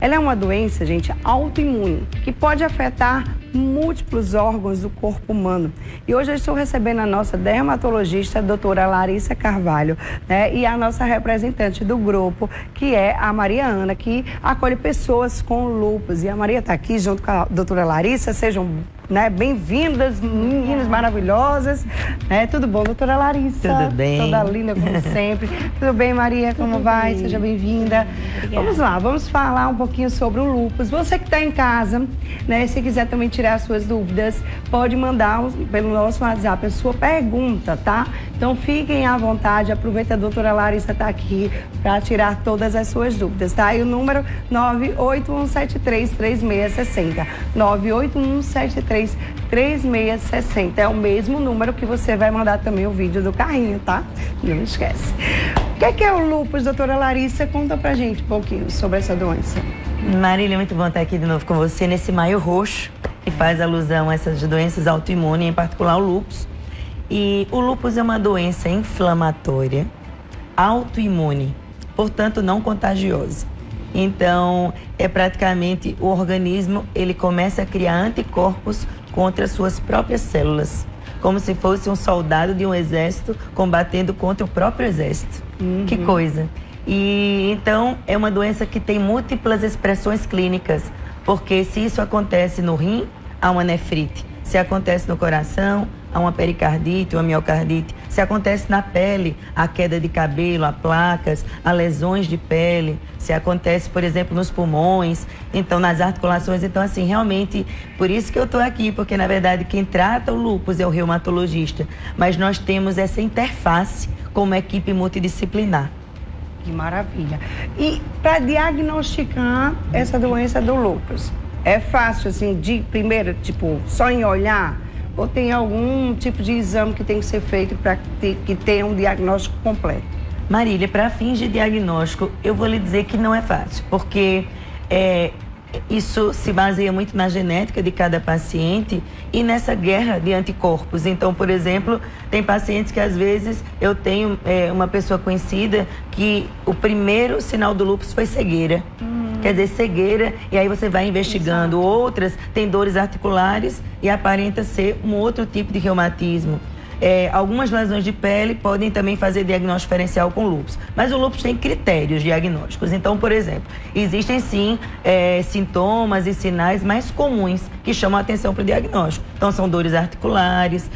Ela é uma doença, gente, autoimune, que pode afetar múltiplos órgãos do corpo humano. E hoje eu estou recebendo a nossa dermatologista, a doutora Larissa Carvalho, né? E a nossa representante do grupo, que é a Maria Ana, que acolhe pessoas com lúpus. E a Maria está aqui junto com a doutora Larissa. Sejam bem-vindas, meninas maravilhosas. Tudo bom, doutora Larissa? Tudo bem. Toda linda, como sempre. Tudo bem, Maria? Como Tudo vai? bem. Seja bem-vinda. Vamos lá, vamos falar um pouquinho sobre o lúpus. Você que está em casa, né? Se quiser também tirar suas dúvidas, pode mandar pelo nosso WhatsApp a sua pergunta, tá? Então fiquem à vontade, aproveita a doutora Larissa tá aqui para tirar todas as suas dúvidas, tá? E o número 981733660. 981733660. É o mesmo número que você vai mandar também o vídeo do carrinho, tá? Não esquece. O que é o lúpus, doutora Larissa? Conta pra gente um pouquinho sobre essa doença. Marília, muito bom estar aqui de novo com você nesse maio roxo, que faz alusão a essas doenças autoimunes, em particular o lúpus. E o lúpus é uma doença inflamatória, autoimune, portanto não contagiosa. Então, é praticamente o organismo, ele começa a criar anticorpos contra suas próprias células, como se fosse um soldado de um exército combatendo contra o próprio exército. Que coisa! E então é uma doença que tem múltiplas expressões clínicas, porque se isso acontece no rim, há uma nefrite. Se acontece no coração, há uma pericardite, uma miocardite. Se acontece na pele, a queda de cabelo, há placas, há lesões de pele. Se acontece, por exemplo, nos pulmões, então nas articulações. Então, assim, realmente, por isso que eu estou aqui, porque na verdade quem trata o lúpus é o reumatologista. Mas nós temos essa interface como equipe multidisciplinar. Que maravilha. E para diagnosticar essa doença do lúpus, é fácil, assim, de primeiro, tipo, só em olhar? Ou tem algum tipo de exame que tem que ser feito para que tenha um diagnóstico completo? Marília, para fins de diagnóstico, eu vou lhe dizer que não é fácil, porque isso se baseia muito na genética de cada paciente e nessa guerra de anticorpos. Então, por exemplo, tem pacientes que às vezes eu tenho uma pessoa conhecida que o primeiro sinal do lúpus foi cegueira. Quer dizer, cegueira, e aí você vai investigando. Exato. Outras têm dores articulares e aparenta ser um outro tipo de reumatismo. Algumas lesões de pele podem também fazer diagnóstico diferencial com lúpus. Mas o lúpus tem critérios diagnósticos. Então, por exemplo, existem sim sintomas e sinais mais comuns que chamam a atenção para o diagnóstico. Então, são dores articulares,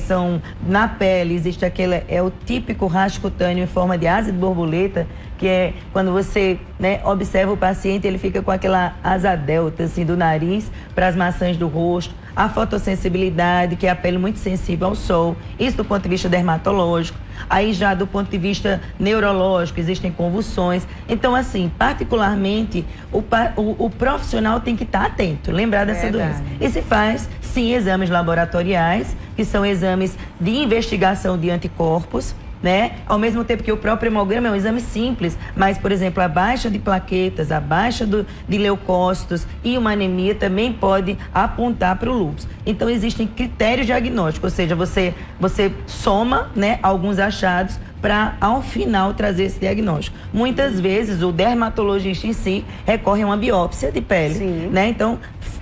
são na pele, existe aquele, o típico rasgo cutâneo em forma de asa de borboleta, que é quando você observa o paciente, ele fica com aquela asa delta assim, do nariz para as maçãs do rosto. A fotossensibilidade, que é a pele muito sensível ao sol, isso do ponto de vista dermatológico. Aí já do ponto de vista neurológico, existem convulsões. Então, assim, particularmente, o profissional tem que estar atento, lembrar dessa doença. E se faz, sim, exames laboratoriais, que são exames de investigação de anticorpos, ao mesmo tempo que o próprio hemograma é um exame simples, mas, por exemplo, a baixa de plaquetas, a baixa de leucócitos e uma anemia também pode apontar para o lúpus. Então, existem critérios diagnósticos, ou seja, você soma alguns achados para, ao final, trazer esse diagnóstico. Muitas vezes, o dermatologista em si recorre a uma biópsia de pele, Então,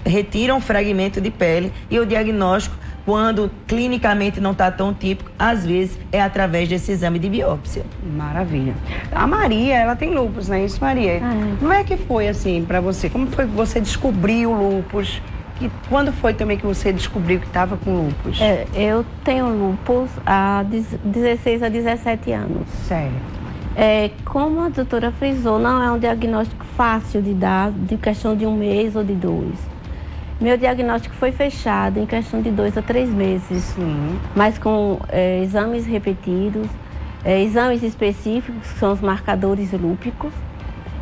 retira um fragmento de pele e o diagnóstico, quando clinicamente não está tão típico, às vezes é através desse exame de biópsia. Maravilha. A Maria, ela tem lúpus, não é isso, Maria? Como é que foi assim para você? Como foi que você descobriu o lúpus? E quando foi também que você descobriu que estava com lúpus? Eu tenho lúpus há 16 a 17 anos. Sério? Como a doutora frisou, não é um diagnóstico fácil de dar, de questão de 1 mês ou de 2. Meu diagnóstico foi fechado em questão de 2 a 3 meses. Sim. Mas com exames repetidos, exames específicos, que são os marcadores lúpicos.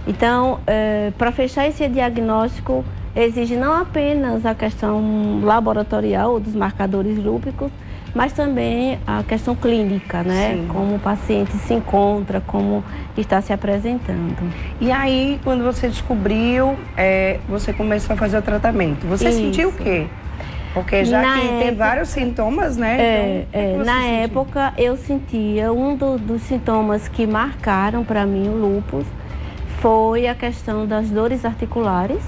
Então, para fechar esse diagnóstico, exige não apenas a questão laboratorial dos marcadores lúpicos, mas também a questão clínica, Sim. Como o paciente se encontra, como está se apresentando. E aí, quando você descobriu, você começou a fazer o tratamento. Você sentiu o quê? Porque já que tem vários sintomas, né? Então, na época, eu sentia, dos sintomas que marcaram para mim o lúpus foi a questão das dores articulares,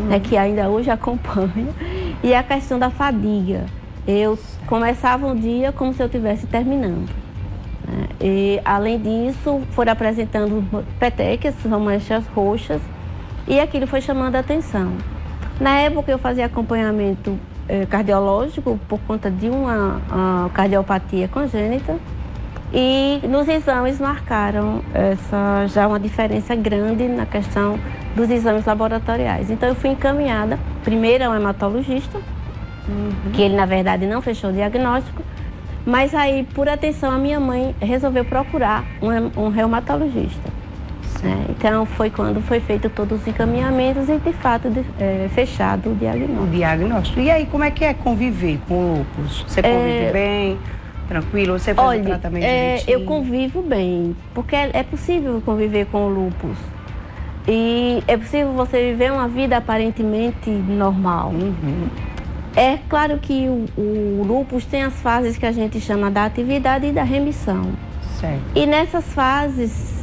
né, que ainda hoje acompanha, e a questão da fadiga. Eu começava um dia como se eu estivesse terminando. Né? E, além disso, foram apresentando petequias, são manchas roxas, e aquilo foi chamando a atenção. Na época, eu fazia acompanhamento cardiológico por conta de uma cardiopatia congênita, e nos exames marcaram já uma diferença grande na questão dos exames laboratoriais. Então, eu fui encaminhada primeiro a um hematologista, que ele, na verdade, não fechou o diagnóstico, mas aí, por atenção, a minha mãe resolveu procurar um reumatologista. Então, foi quando foi feito todos os encaminhamentos e, de fato, fechado o diagnóstico. O diagnóstico. E aí, como é que é conviver com o lúpus? Você convive bem, tranquilo? Você faz o tratamento direitinho? Eu convivo bem, porque é possível conviver com o lúpus. E é possível você viver uma vida aparentemente normal. É claro que o lúpus tem as fases que a gente chama da atividade e da remissão. Certo. E nessas fases,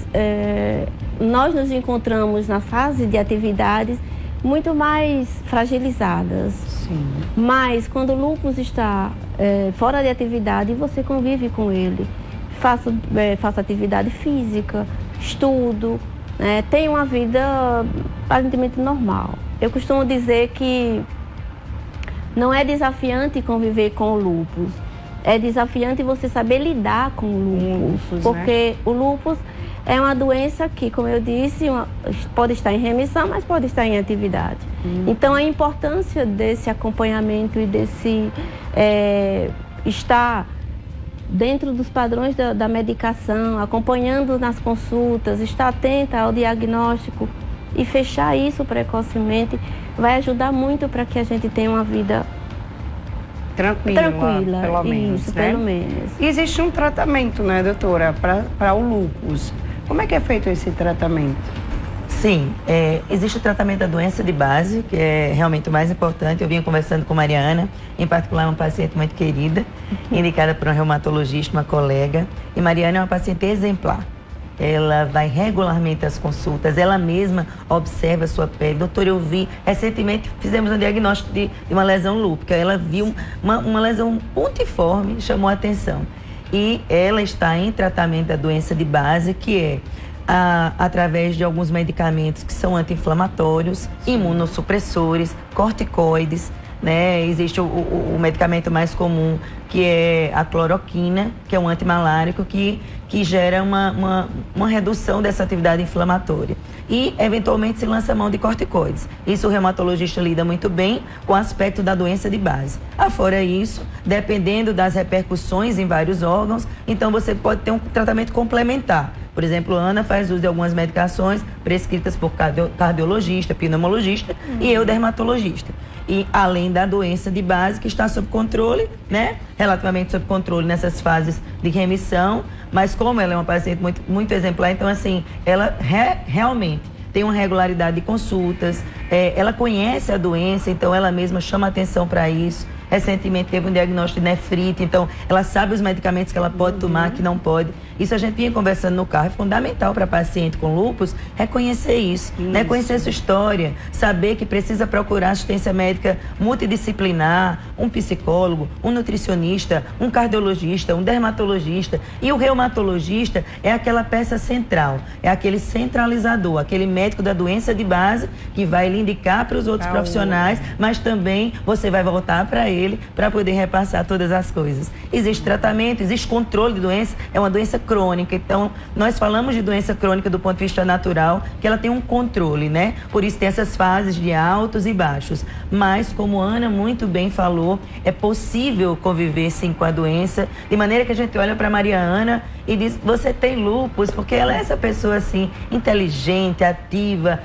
nós nos encontramos na fase de atividades muito mais fragilizadas. Sim. Mas quando o lúpus está fora de atividade, você convive com ele. Faço atividade física, estudo, tenho uma vida aparentemente normal. Eu costumo dizer que não é desafiante conviver com o lúpus. É desafiante você saber lidar com o lúpus, porque o lúpus é uma doença que, como eu disse, pode estar em remissão, mas pode estar em atividade. Então, a importância desse acompanhamento e desse estar dentro dos padrões da medicação, acompanhando nas consultas, estar atenta ao diagnóstico e fechar isso precocemente, vai ajudar muito para que a gente tenha uma vida tranquila, pelo menos. Isso, pelo menos. Existe um tratamento, né, doutora, para o lúpus. Como é que é feito esse tratamento? Sim, existe o tratamento da doença de base, que é realmente o mais importante. Eu vinha conversando com Mariana, em particular uma paciente muito querida, indicada por um reumatologista, uma colega. E Mariana é uma paciente exemplar. Ela vai regularmente às consultas, ela mesma observa a sua pele. Doutor, eu vi, recentemente fizemos um diagnóstico de uma lesão lúpica. Ela viu uma lesão pontiforme, chamou a atenção. E ela está em tratamento da doença de base, que é através de alguns medicamentos que são anti-inflamatórios, imunossupressores, corticoides, né? Existe o medicamento mais comum, que é a cloroquina, que é um antimalárico que gera uma redução dessa atividade inflamatória. E, eventualmente, se lança a mão de corticoides. Isso o reumatologista lida muito bem com o aspecto da doença de base. Afora isso, dependendo das repercussões em vários órgãos, então você pode ter um tratamento complementar. Por exemplo, a Ana faz uso de algumas medicações prescritas por cardiologista, pneumologista e eu, dermatologista. E além da doença de base, que está sob controle, né? Relativamente sob controle nessas fases de remissão, mas como ela é uma paciente muito exemplar, então assim, ela realmente tem uma regularidade de consultas, ela conhece a doença, então ela mesma chama atenção para isso. Recentemente teve um diagnóstico de nefrite, então ela sabe os medicamentos que ela pode tomar, que não pode. Isso a gente vinha conversando no carro, é fundamental para paciente com lúpus reconhecer isso, né? Conhecer sua história, saber que precisa procurar assistência médica multidisciplinar, um psicólogo, um nutricionista, um cardiologista, um dermatologista. E o reumatologista é aquela peça central, é aquele centralizador, aquele médico da doença de base que vai lhe indicar para os outros profissionais, mas também você vai voltar para ele para poder repassar todas as coisas. Existe tratamento, existe controle de doença, é uma doença crônica, então nós falamos de doença crônica do ponto de vista natural, que ela tem um controle, né? Por isso tem essas fases de altos e baixos, mas como a Ana muito bem falou, é possível conviver sim com a doença, de maneira que a gente olha para Maria Ana e diz, você tem lúpus, porque ela é essa pessoa assim, inteligente, ativa,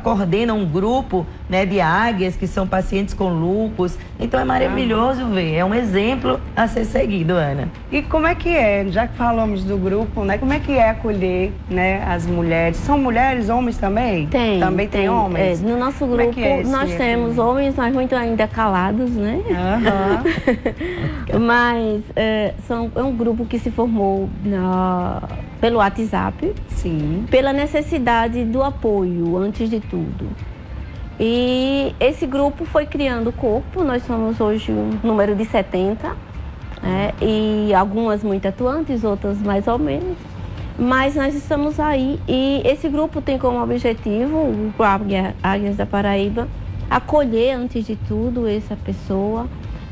coordena um grupo, né, de águias que são pacientes com lúpus, então é maravilhoso ver, é um exemplo a ser seguido, Ana. E como é que é, já que falamos do grupo, né, como é que é acolher, né, as mulheres? São mulheres, homens também? Tem. Também tem homens? No nosso grupo nós temos homens, mas muito ainda calados, né? Mas é um grupo que se formou pelo WhatsApp, Sim. pela necessidade do apoio, antes de tudo. E esse grupo foi criando o corpo, nós somos hoje um número de 70, né? E algumas muito atuantes, outras mais ou menos. Mas nós estamos aí e esse grupo tem como objetivo, o Águias da Paraíba, acolher antes de tudo essa pessoa,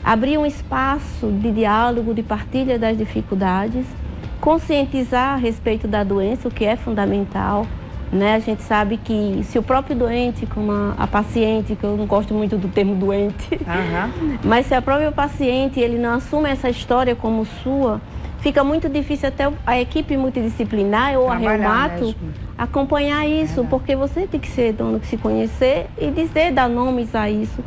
abrir um espaço de diálogo, de partilha das dificuldades, conscientizar a respeito da doença, o que é fundamental, né? A gente sabe que se o próprio doente, como a paciente, que eu não gosto muito do termo doente, mas se a própria paciente ele não assume essa história como sua, fica muito difícil até a equipe multidisciplinar ou a reumato acompanhar isso, porque você tem que ser dono de se conhecer e dizer, dar nomes a isso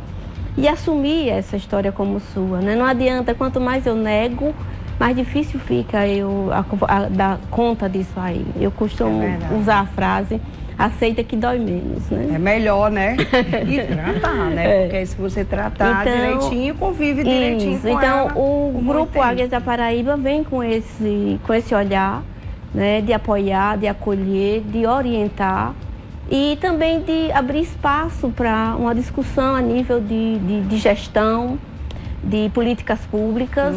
e assumir essa história como sua, né? Não adianta, quanto mais eu nego, mais difícil fica eu dar conta disso aí. Eu costumo usar a frase, aceita que dói menos, né? É melhor, né? E tratar, né? Porque se você tratar direitinho, convive direitinho com então, ela. O Grupo Águias da Paraíba vem com esse olhar, né? De apoiar, de acolher, de orientar e também de abrir espaço para uma discussão a nível de gestão, de políticas públicas,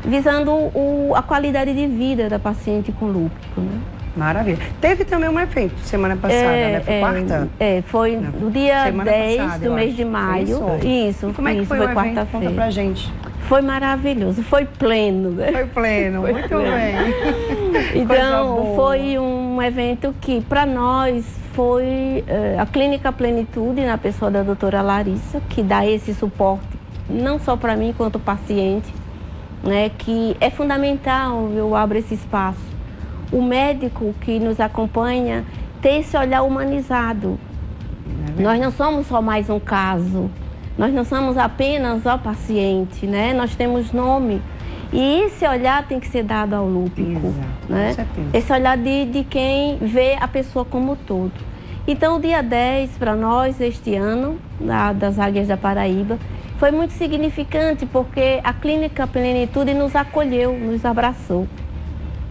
visando a qualidade de vida da paciente com lúpico, né? Maravilha. Teve também um evento semana passada, né? Foi quarta? Foi no dia semana 10 passada, do mês de maio. Isso, como é que foi o evento? Quarta-feira. Conta pra gente. Foi maravilhoso, foi pleno. Né? Foi pleno, muito bem. Então, foi um evento que, para nós, foi a Clínica Plenitude, na pessoa da doutora Larissa, que dá esse suporte, não só para mim, quanto paciente, né, que é fundamental eu abro esse espaço. O médico que nos acompanha tem esse olhar humanizado. Nós não somos só mais um caso, nós não somos apenas o paciente, né? Nós temos nome. E esse olhar tem que ser dado ao lúpico, né? Com certeza. Esse olhar de quem vê a pessoa como todo. Então, o dia 10 para nós, este ano, das Águias da Paraíba, foi muito significante porque a Clínica Plenitude nos acolheu, nos abraçou.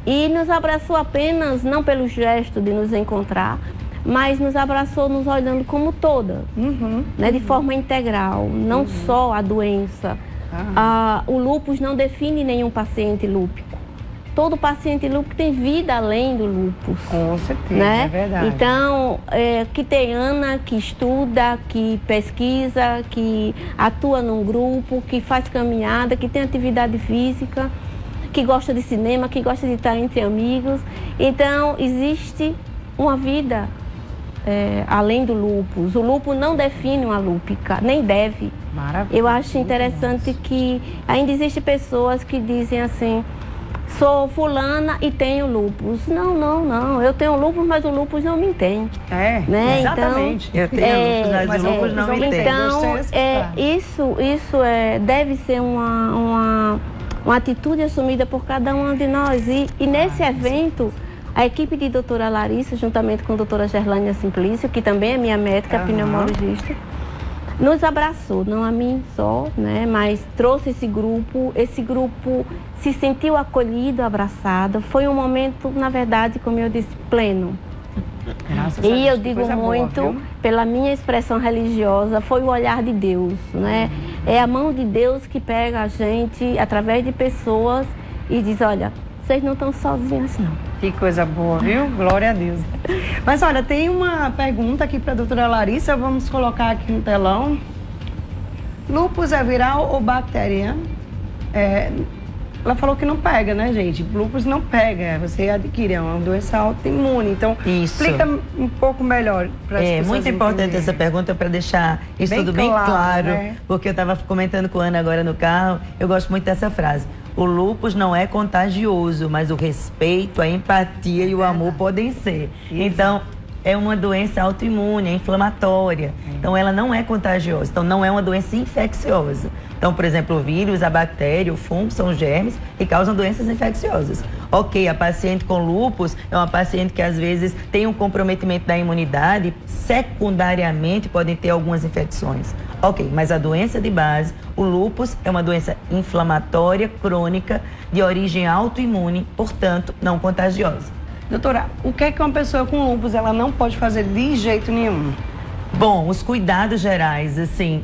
E nos abraçou apenas, não pelo gesto de nos encontrar, mas nos abraçou nos olhando como toda, né, de forma integral, não só a doença. O lúpus não define nenhum paciente lúpico. Todo paciente lúpico tem vida além do lúpus. Com certeza, né? É verdade. Então, que tem Ana, que estuda, que pesquisa, que atua num grupo, que faz caminhada, que tem atividade física, que gosta de cinema, que gosta de estar entre amigos. Então, existe uma vida além do lúpus. O lúpus não define uma lúpica, nem deve. Maravilha. Eu acho interessante que ainda existem pessoas que dizem assim, sou fulana e tenho lúpus. Não. Eu tenho lúpus, mas o lúpus não me tem. Né? Exatamente. Eu tenho lúpus, mas o lúpus não me tem. Então, isso deve ser uma atitude assumida por cada um de nós. E nesse evento, a equipe de doutora Larissa, juntamente com a doutora Gerlânia Simplício, que também é minha médica pneumologista, nos abraçou, não a mim só, né, mas trouxe esse grupo se sentiu acolhido, abraçado. Foi um momento, na verdade, como eu disse, pleno. Graças e a Deus, eu digo muito, boa, pela minha expressão religiosa, foi o olhar de Deus, né? É a mão de Deus que pega a gente através de pessoas e diz, olha, vocês não estão sozinhas, não. Que coisa boa, viu? Glória a Deus. Mas olha, tem uma pergunta aqui para a doutora Larissa, vamos colocar aqui no telão. Lúpus é viral ou bacteriano? Ela falou que não pega, né, gente? Lúpus não pega, você adquire, é uma doença autoimune. Então, explica um pouco melhor para as pessoas. É muito importante essa pergunta para deixar isso tudo bem claro, né? Porque eu estava comentando com a Ana agora no carro, eu gosto muito dessa frase. O lúpus não é contagioso, mas o respeito, a empatia e o amor podem ser. Então, é uma doença autoimune, é inflamatória. Então, ela não é contagiosa. Então, não é uma doença infecciosa. Então, por exemplo, o vírus, a bactéria, o fungo são germes que causam doenças infecciosas. Ok, a paciente com lúpus é uma paciente que às vezes tem um comprometimento da imunidade, secundariamente podem ter algumas infecções. Ok, mas a doença de base, o lúpus, é uma doença inflamatória, crônica, de origem autoimune, portanto, não contagiosa. Doutora, o que é que uma pessoa com lúpus ela não pode fazer de jeito nenhum? Bom, os cuidados gerais, assim,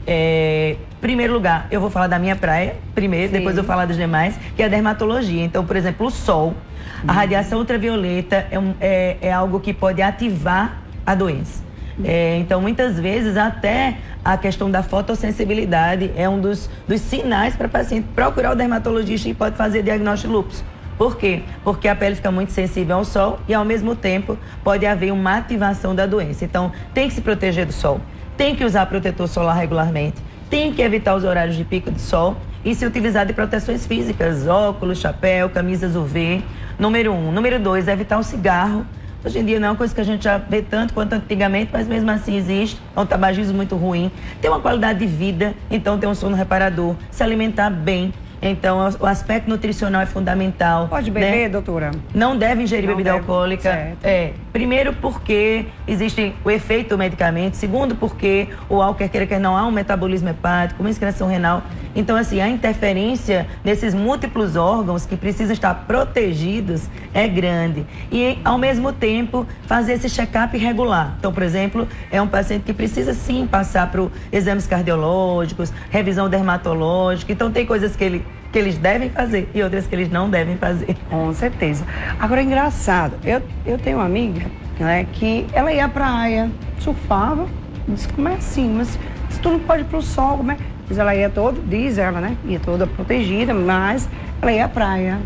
primeiro lugar, eu vou falar da minha praia primeiro, Sim. depois eu vou falar das demais, que é a dermatologia. Então, por exemplo, o sol, a radiação ultravioleta é algo que pode ativar a doença. Então, muitas vezes, até a questão da fotossensibilidade é um dos sinais para o paciente procurar o dermatologista e pode fazer diagnóstico de lúpus. Por quê? Porque a pele fica muito sensível ao sol e, ao mesmo tempo, pode haver uma ativação da doença. Então, tem que se proteger do sol, tem que usar protetor solar regularmente, tem que evitar os horários de pico de sol e se utilizar de proteções físicas, óculos, chapéu, camisas UV, número 1. Número 2, evitar o cigarro. Hoje em dia não é uma coisa que a gente já vê tanto quanto antigamente, mas mesmo assim existe. É um tabagismo muito ruim. Ter uma qualidade de vida, então ter um sono reparador, se alimentar bem. Então, o aspecto nutricional é fundamental. Pode beber, né? doutora? Não deve ingerir Não bebida deve, alcoólica. certo. Primeiro porque existe o efeito do medicamento. Segundo porque o álcool, quer que não há um metabolismo hepático, uma excreção renal. Então, assim, a interferência nesses múltiplos órgãos que precisam estar protegidos é grande. E, ao mesmo tempo, fazer esse check-up regular. Então, por exemplo, é um paciente que precisa, sim, passar por exames cardiológicos, revisão dermatológica. Então, tem coisas que eles devem fazer e outras que eles não devem fazer. Com certeza. Agora, é engraçado. Eu tenho uma amiga, né, que ela ia à praia, surfava, disse, como é assim? Mas se tu não pode ir pro sol, como é? Diz ela ia toda, diz ela, né? Ia toda protegida, mas ela ia à praia,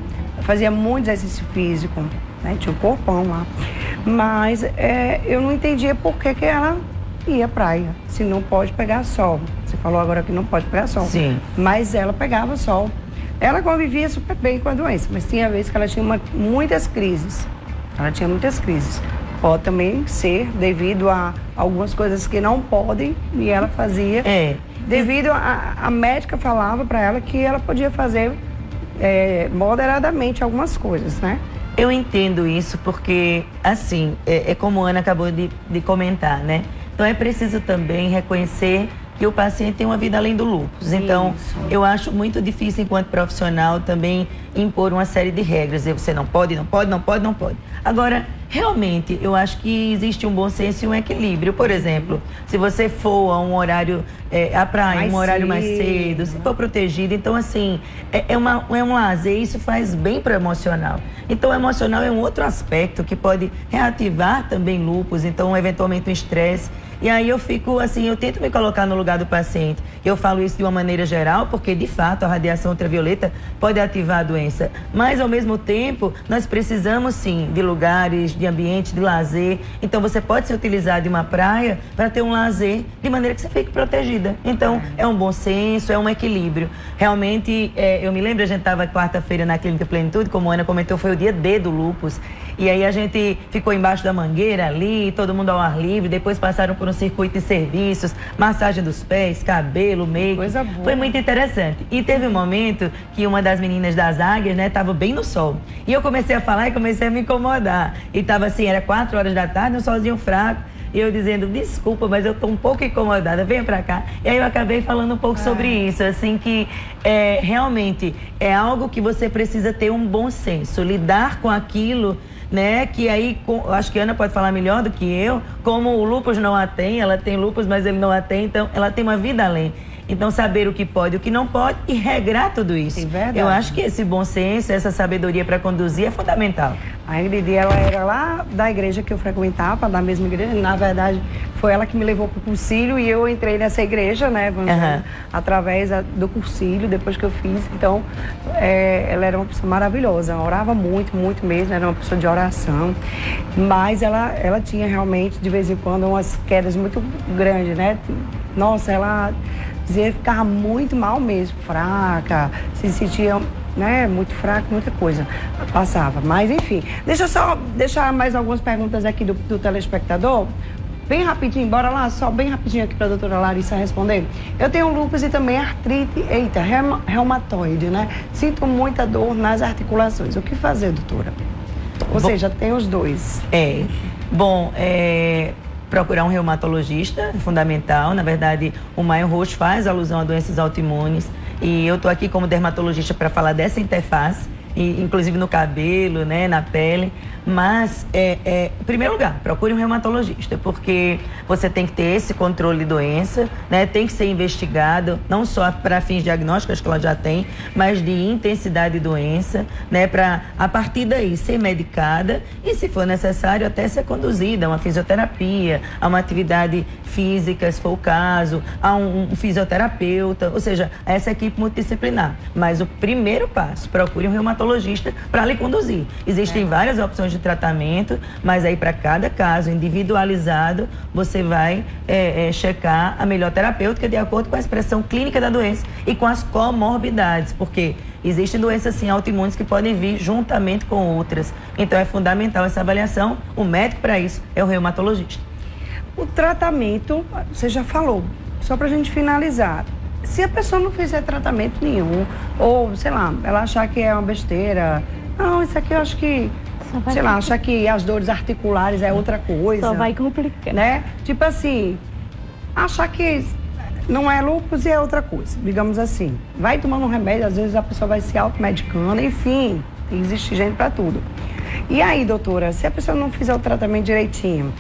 fazia muito exercício físico, né? Tinha um corpão lá. Mas eu não entendia por que ela ia à praia, se não pode pegar sol. Você falou agora que não pode pegar sol. Sim. Mas ela pegava sol. Ela convivia super bem com a doença, mas tinha vezes que ela tinha muitas crises. Ela tinha muitas crises. Pode também ser devido a algumas coisas que não podem e ela fazia. Devido a médica falava para ela que ela podia fazer moderadamente algumas coisas, né? Eu entendo isso porque, assim, é como a Ana acabou de comentar, né? Então é preciso também reconhecer que o paciente tem uma vida além do lúpus. Então, eu acho muito difícil, enquanto profissional, também impor uma série de regras. Você não pode, não pode, não pode, não pode. Agora, realmente, eu acho que existe um bom senso e um equilíbrio. Por exemplo, se você for a um horário, à praia, um horário mais cedo, se for protegido, então, assim, é um lazer, isso faz bem para o emocional. Então, o emocional é um outro aspecto que pode reativar também lúpus, então, eventualmente, um estresse. E aí eu fico assim, eu tento me colocar no lugar do paciente. Eu falo isso de uma maneira geral, porque de fato a radiação ultravioleta pode ativar a doença. Mas ao mesmo tempo, nós precisamos sim de lugares, de ambientes, de lazer. Então você pode se utilizar de uma praia para ter um lazer de maneira que você fique protegida. Então é um bom senso, é um equilíbrio. Realmente, eu me lembro, a gente estava quarta-feira na Clínica Plenitude, como a Ana comentou, foi o dia D do lúpus. E aí a gente ficou embaixo da mangueira ali, todo mundo ao ar livre, depois passaram por um circuito de serviços, massagem dos pés, cabelo, make. Coisa boa. Foi muito interessante. E teve um momento que uma das meninas das águias, né, tava bem no sol. E eu comecei a falar e comecei a me incomodar. E tava assim, era 4 horas da tarde, um solzinho fraco. E eu dizendo, desculpa, mas eu tô um pouco incomodada, venha pra cá. E aí eu acabei falando um pouco sobre isso, assim, que realmente é algo que você precisa ter um bom senso, lidar com aquilo, né, que aí, acho que a Ana pode falar melhor do que eu, como o lúpus não a tem, ela tem lúpus, mas ele não a tem, então ela tem uma vida além. Então, saber o que pode e o que não pode e regrar tudo isso. É verdade. Eu acho que esse bom senso, essa sabedoria para conduzir é fundamental. A Ingrid, ela era lá da igreja que eu frequentava, da mesma igreja. Na verdade, foi ela que me levou para o cursilho e eu entrei nessa igreja, né, através do cursilho, depois que eu fiz. Então, ela era uma pessoa maravilhosa, orava muito, muito mesmo, era uma pessoa de oração. Mas ela tinha realmente, de vez em quando, umas quedas muito grandes, né? Nossa, ela dizia que ficava muito mal mesmo, fraca, se sentia, né, muito fraca, muita coisa passava. Mas, enfim, deixa eu só deixar mais algumas perguntas aqui do telespectador. Bem rapidinho, bora lá, só bem rapidinho aqui para a doutora Larissa responder. Eu tenho lúpus e também artrite, reumatoide, né? Sinto muita dor nas articulações. O que fazer, doutora? Ou seja, tem os dois. Procurar um reumatologista é fundamental. Na verdade, o Maio Roxo faz alusão a doenças autoimunes. E eu estou aqui como dermatologista para falar dessa interface, inclusive no cabelo, né, na pele. Mas, em primeiro lugar, procure um reumatologista, porque você tem que ter esse controle de doença, né? Tem que ser investigado, não só para fins diagnósticos, que ela já tem, mas de intensidade de doença, né? Para, a partir daí, ser medicada e, se for necessário, até ser conduzida a uma fisioterapia, a uma atividade física, se for o caso, a um fisioterapeuta, ou seja, a essa equipe multidisciplinar. Mas o primeiro passo, procure um reumatologista para lhe conduzir. Existem várias opções de tratamento, mas aí para cada caso individualizado, você vai checar a melhor terapêutica de acordo com a expressão clínica da doença e com as comorbidades, porque existem doenças sim autoimunes que podem vir juntamente com outras. Então é fundamental essa avaliação. O médico para isso é o reumatologista. O tratamento, você já falou, só para a gente finalizar. Se a pessoa não fizer tratamento nenhum, ou sei lá, ela achar que é uma besteira, não, isso aqui eu acho que, sei lá, achar que as dores articulares é outra coisa. Só vai complicar. Né? Tipo assim, achar que não é lúpus e é outra coisa, digamos assim. Vai tomando um remédio, às vezes a pessoa vai se automedicando, enfim, existe gente para tudo. E aí, doutora, se a pessoa não fizer o tratamento direitinho,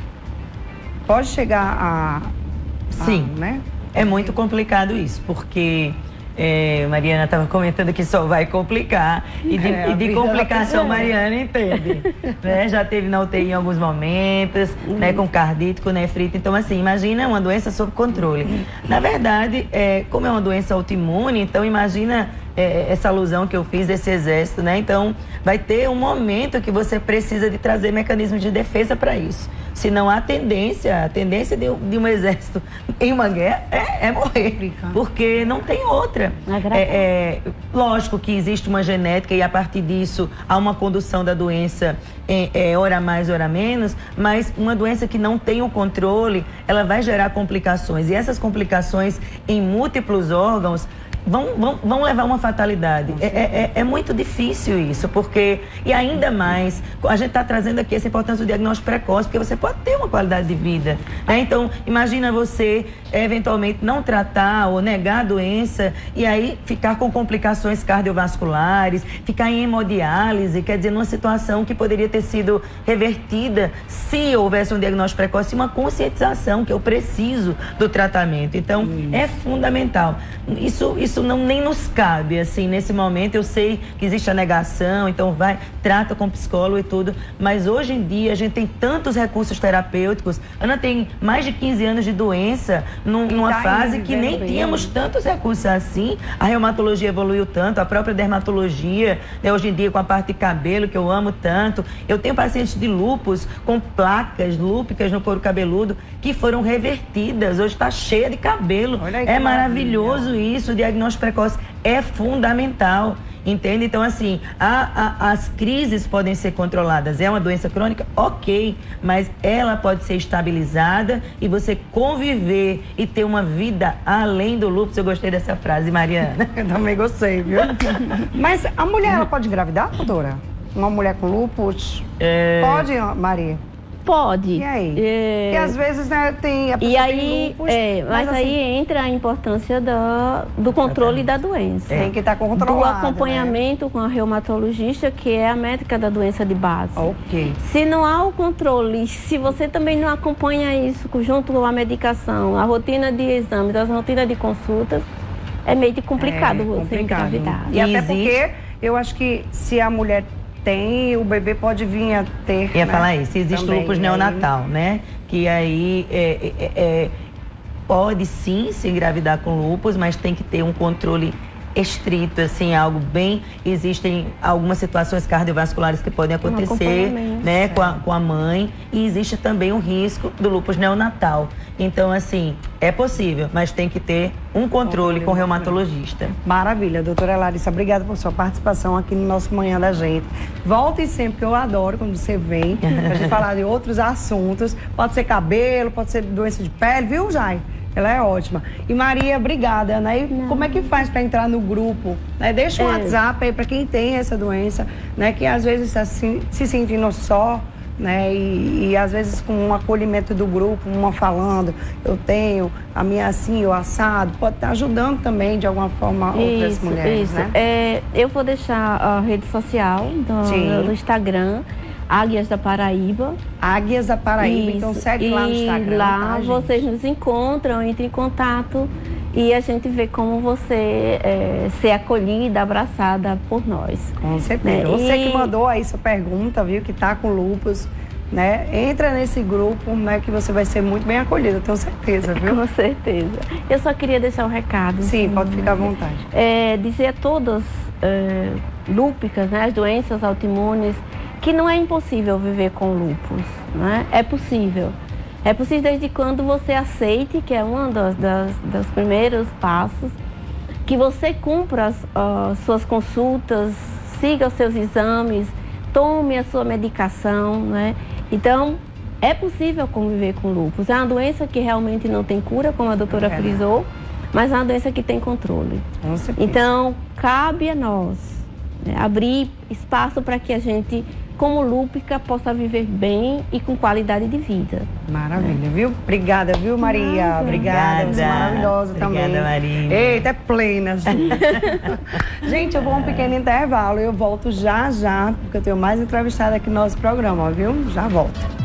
pode chegar Sim, né? É muito complicado isso, porque Mariana estava comentando que só vai complicar, e de complicação Mariana entende, né? Já teve na UTI em alguns momentos, né, com cardite, com nefrite, então assim, imagina uma doença sob controle. Na verdade, como é uma doença autoimune, então imagina essa alusão que eu fiz desse exército, né? Então, vai ter um momento que você precisa de trazer mecanismos de defesa para isso. Senão a tendência de um exército em uma guerra é morrer, porque não tem outra. Lógico que existe uma genética e a partir disso há uma condução da doença hora mais, hora menos, mas uma doença que não tem o controle, ela vai gerar complicações. E essas complicações em múltiplos órgãos vão levar a uma fatalidade. É muito difícil isso, porque, e ainda mais, a gente está trazendo aqui essa importância do diagnóstico precoce, porque você pode ter uma qualidade de vida, né? Então, imagina você, eventualmente, não tratar ou negar a doença e aí ficar com complicações cardiovasculares, ficar em hemodiálise, quer dizer, numa situação que poderia ter sido revertida se houvesse um diagnóstico precoce e uma conscientização que eu preciso do tratamento. Então, é fundamental. Isso nem nos cabe, assim, nesse momento. Eu sei que existe a negação, então trata com psicólogo e tudo, mas hoje em dia a gente tem tantos recursos terapêuticos. Ana tem mais de 15 anos de doença, numa fase que nem tínhamos tantos recursos assim. A reumatologia evoluiu tanto, a própria dermatologia, né, hoje em dia com a parte de cabelo, que eu amo tanto. Eu tenho pacientes de lúpus com placas lúpicas no couro cabeludo que foram revertidas, hoje está cheia de cabelo. É maravilhoso isso, o diagnóstico precoce é fundamental, entende? Então, assim, as crises podem ser controladas. É uma doença crônica? Ok, mas ela pode ser estabilizada e você conviver e ter uma vida além do lúpus. Eu gostei dessa frase, Mariana. Eu também gostei, viu? Mas a mulher, ela pode engravidar, doutora? Uma mulher com lúpus? Pode, Maria? Pode. E aí? E às vezes, né, tem a pessoa e aí, lúpus, mas assim, aí entra a importância do controle da doença. Tem que estar controlado, do acompanhamento, né, com a reumatologista, que é a médica da doença de base. Ok. Se não há o controle, se você também não acompanha isso junto com a medicação, a rotina de exames, a rotina de consultas, é meio complicado você engravidar. E até porque eu acho que se a mulher tem, o bebê pode vir a ter. Ia falar isso, existe o lúpus neonatal, né? Que aí pode sim se engravidar com lúpus, mas tem que ter um controle estrito, assim, algo bem... Existem algumas situações cardiovasculares que podem acontecer, né, com a mãe, e existe também o risco do lúpus neonatal. Então, assim, é possível, mas tem que ter um controle com o reumatologista. Maravilha, doutora Larissa, obrigada por sua participação aqui no nosso Manhã da Gente. Volte sempre, que eu adoro quando você vem, pra gente falar de outros assuntos. Pode ser cabelo, pode ser doença de pele, viu, Jai? Ela é ótima. E Maria, obrigada, né? E como é que faz para entrar no grupo? Né? Deixa um WhatsApp aí para quem tem essa doença, né? Que às vezes está se sentindo só, né? E às vezes com um acolhimento do grupo, uma falando, eu tenho a minha assim, o assado, pode estar ajudando também de alguma forma outras mulheres, né? Eu vou deixar a rede social do Instagram, Águias da Paraíba. Águias da Paraíba, Isso. Então segue lá no Instagram. Lá tá, vocês nos encontram, entrem em contato e a gente vê como você ser acolhida, abraçada por nós. Com certeza. Você que mandou aí sua pergunta, viu, que tá com lúpus, né? Entra nesse grupo, né, que você vai ser muito bem acolhida, eu tenho certeza, viu? Com certeza. Eu só queria deixar um recado. Sim, pode ficar à vontade. Dizer a todas lúpicas, né, as doenças autoimunes, que não é impossível viver com lúpus, né? É possível. É possível desde quando você aceite, que é um dos primeiros passos, que você cumpra as suas consultas, siga os seus exames, tome a sua medicação, né? Então, é possível conviver com lúpus. É uma doença que realmente não tem cura, como a doutora frisou, mas é uma doença que tem controle. Com certeza. Então, cabe a nós, né, abrir espaço para que a gente, como lúpica, possa viver bem e com qualidade de vida. Maravilha, viu? Obrigada, viu, Maria? Obrigada. Você é maravilhosa também. Obrigada, Maria. Eita, é plena, gente. Gente, eu vou a um pequeno intervalo e eu volto já, porque eu tenho mais entrevistada aqui no nosso programa, viu? Já volto.